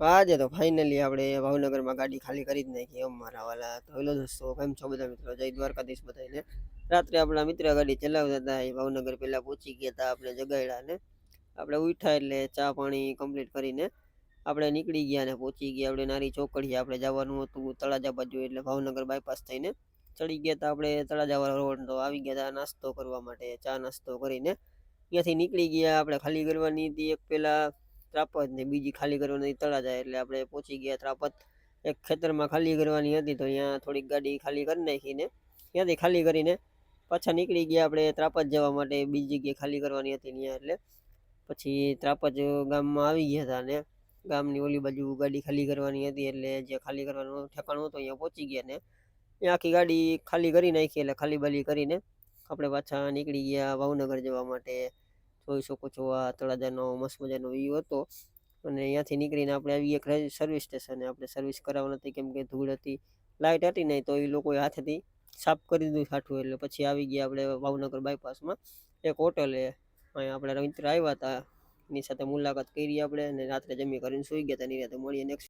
આજે તો ફાઇનલી આપણે ભાવનગરમાં ગાડી ખાલી કરી જ નાખી અમારા વાલા. તો હેલો દોસ્તો, કેમ છો બધા મિત્રો? જય દ્વારકાધીશ બધાને. રાત્રે આપણા મિત્ર ગાડી ચલાવતા હતા એ ભાવનગર પહેલા પહોંચી ગયા હતા આપણે જગાડ્યા ને. આપણે ઉઠ્યા એટલે ચા પાણી કમ્પ્લીટ કરીને આપણે નીકળી ગયા ને પહોંચી ગયા આપણે નારી ચોકડીએ. આપણે જવાનું હતું તળાજા બાજુ, એટલે ભાવનગર બાયપાસ થઈને ચડી ગયા હતા આપણે તળાજા રોડ. તો આવી ગયા હતા નાસ્તો કરવા માટે, ચા નાસ્તો કરીને ત્યાંથી નીકળી ગયા. આપણે ખાલી કરવાની હતી એક પેલા ત્રાપત ને બીજી ખાલી કરવાની તળાજા, એટલે આપણે પહોંચી ગયા ત્રાપત. એક ખેતરમાં ખાલી કરવાની હતી તો અહીંયા થોડીક ગાડી ખાલી કરી નાખીને ત્યાંથી ખાલી કરીને પાછા નીકળી ગયા આપણે ત્રાપત જવા માટે. બીજી જગ્યાએ ખાલી કરવાની હતી ત્યાં, એટલે પછી ત્રાપજ ગામમાં આવી ગયા હતા ને ગામની ઓલી બાજુ ગાડી ખાલી કરવાની હતી, એટલે જે ખાલી કરવાનું ઠેકાણું હતું અહીંયા પહોંચી ગયા ને ત્યાં આખી ગાડી ખાલી કરી નાખી. એટલે ખાલી બાલી કરીને આપણે પાછા નીકળી ગયા ભાવનગર જવા માટે. જોઈ શકો છો આ તળાજાનો મસ્ત મજાનો વ્યૂ હતો. અને અહીંયાથી નીકળીને આપણે આવી એક સર્વિસ સ્ટેશને. આપણે સર્વિસ કરાવવાની હતી કેમ કે ધૂળ હતી, લાઇટ હતી નહીં, તો એ લોકોએ હાથેથી સાફ કરી દીધું સાઠું. એટલે પછી આવી ગયા આપણે ભાવનગર બાયપાસમાં એક હોટલે. અહીંયા આપણે મિત્ર આવ્યા હતા, એની સાથે મુલાકાત કરી આપણે, અને રાત્રે જમી કરીને સુઈ ગયા હતા. એની રાતે મળીએ નેક્સ્ટ